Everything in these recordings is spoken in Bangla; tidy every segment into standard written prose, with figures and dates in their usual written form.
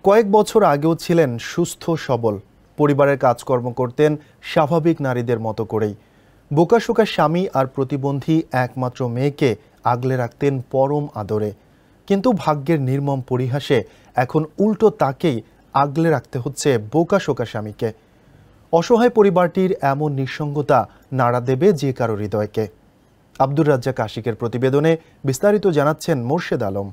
কয়েক বছর আগেও ছিলেন সুস্থ সবল, পরিবারের কাজকর্ম করতেন স্বাভাবিক নারীদের মতো করেই। বোকাশোকা স্বামী আর প্রতিবন্ধী একমাত্র মেয়েকে আগলে রাখতেন পরম আদরে। কিন্তু ভাগ্যের নির্মম পরিহাসে এখন উল্টো তাকেই আগলে রাখতে হচ্ছে বোকাশোকা স্বামীকে। অসহায় পরিবারটির এমন নিঃসঙ্গতা নাড়া দেবে যে কারো হৃদয়কে। আব্দুর রাজ্জাক আশিকের প্রতিবেদনে বিস্তারিত জানাচ্ছেন মোর্শেদ আলম।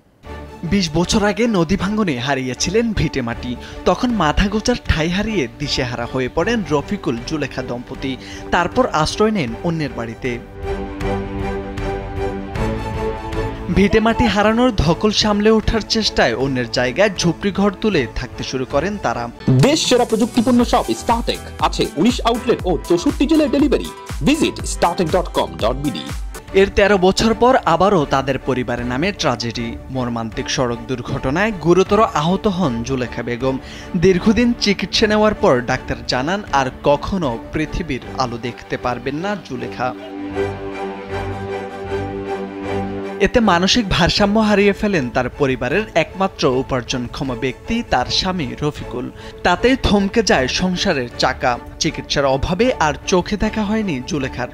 ২০ বছর আগে নদী ভাঙ্গনে হারিয়েছিলেন ভিটেমাটি। তখন মাথা গোঁজার ঠাঁই হারিয়ে দিশেহারা হয়ে পড়েন রফিকুল জুলেখা দম্পতি। তারপর আশ্রয় নেন অন্যের বাড়িতে। ভিটেমাটি হারানোর ধকল সামলে ওঠার চেষ্টায় অন্যের জায়গায় ঝুপড়ি ঘর তুলে থাকতে শুরু করেন তারা। দেশ সেরা প্রযুক্তিপূর্ণ শপ স্টারটেক আছে 19 আউটলেট ও 64 জেলায় ডেলিভারি। Visit startek.com.bd। এর 13 বছর পর আবারও তাদের পরিবারের নামে ট্র্যাজেডি। মর্মান্তিক সড়ক দুর্ঘটনায় গুরুতর আহত হন জুলেখা বেগম। দীর্ঘদিন চিকিৎসা নেওয়ার পর ডাক্তার জানান আর কখনো পৃথিবীর আলো দেখতে পারবেন না জুলেখা। এতে মানসিক ভারসাম্য হারিয়ে ফেলেন তার পরিবারের একমাত্র উপার্জনক্ষম ব্যক্তি, তার স্বামী রফিকুল। তাতেই থমকে যায় সংসারের চাকা। চিকিৎসার অভাবে আর চোখে দেখা হয়নি জুলেখার।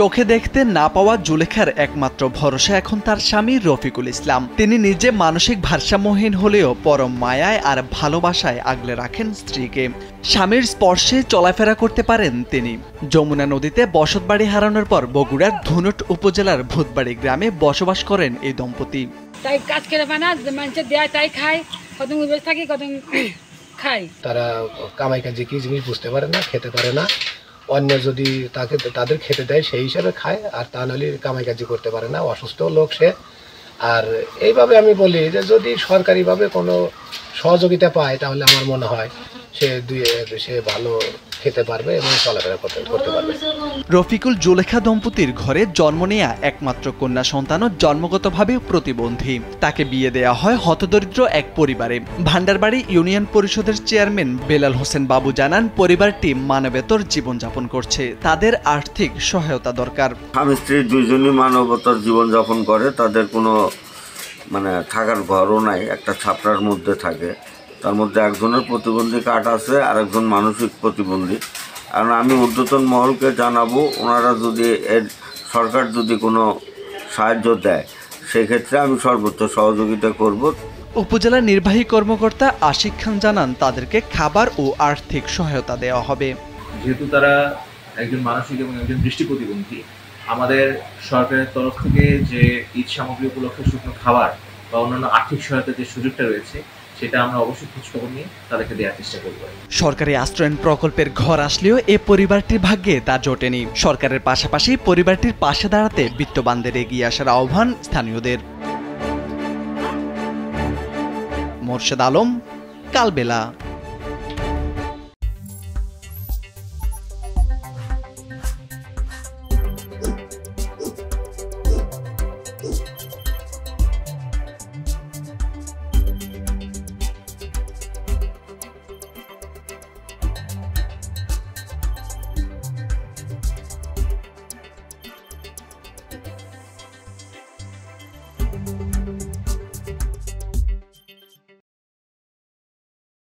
চোখে দেখতে না পাওয়া জুলেখার একমাত্র ভরসা এখন তার স্বামী রফিকুল ইসলাম। তিনি নিজে মানসিক ভারসাম্যহীন হলেও পরম মায়ায় আর ভালোবাসায় আগলে রাখেন স্ত্রীকে। স্বামীর স্পর্শে চলাফেরা করতে পারেন তিনি। যমুনা নদীতে বসতবাড়ি হারানোর পর বগুড়ার ধুনট উপজেলার ভূতবাড়ি গ্রামে বসবাস করেন এই দম্পতি। তাই কাজ করে বানা মানুষের দেয় তাই খায়, কত বসে থাকি কত খায়। তারা কামাই কাজে কি জিনিস বুঝতে পারে না, খেতে পারে না। অন্য যদি তাদের খেতে দেয় সেই হিসাবে খায়, আর তা নাহলে কামাই কাজি করতে পারে না, অসুস্থ লোক সে। আর এইভাবে আমি বলি যে যদি সরকারিভাবে কোনো সহযোগিতা পায় তাহলে আমার মনে হয় সে ভালো খেতে পারবে এবং চলাফেরা করতে পারবে। রফিকুল জুলেখা দম্পতির ঘরে জন্ম নেয়া একমাত্র কন্যা সন্তানও জন্মগতভাবে প্রতিবন্ধী। তাকে বিয়ে দেয়া হয় হতদরিদ্র এক পরিবারে। ভান্ডারবাড়ি ইউনিয়ন পরিষদের চেয়ারম্যান বেলাল হোসেন বাবু জানান, পরিবারটি মানবেতর জীবনযাপন করছে, তাদের আর্থিক সহায়তা দরকার। স্বামী স্ত্রী দুইজনই মানবতর জীবনযাপন করে, তাদের কোনো থাকার ঘরও নাই, একটা ছাপড়ার মধ্যে থাকে। তার মধ্যে একজনের প্রতিবন্ধী কার্ড আছে আর একজন মানসিক প্রতিবন্ধী। কারণ আমি ঊর্ধ্বতন মহলকে জানাবো, ওনারা যদি সরকার যদি কোনো সাহায্য দেয় সেক্ষেত্রে আমি সর্বোচ্চ সহযোগিতা করব। উপজেলা নির্বাহী কর্মকর্তা আশিক খান জানান, তাদেরকে খাবার ও আর্থিক সহায়তা দেওয়া হবে। যেহেতু তারা একজন মানসিক এবং একজন দৃষ্টি প্রতিবন্ধী, আমাদের সরকারের তরফ থেকে যে ঈদ সামগ্রী উপলক্ষে শুকনো খাবার বা অন্যান্য আর্থিক সহায়তার যে সুযোগটা রয়েছে সেটা আমরা অবশ্যই খোঁজখবর নিয়ে তাদেরকে দেওয়ার চেষ্টা করব। সরকারি আশ্রয়ন প্রকল্পের ঘর আসলেও এ পরিবারটির ভাগ্যে তা জোটেনি। সরকারের পাশাপাশি পরিবারটির পাশে দাঁড়াতে বিত্তবানদের এগিয়ে আসার আহ্বান স্থানীয়দের। মোর্শেদ আলম, কালবেলা।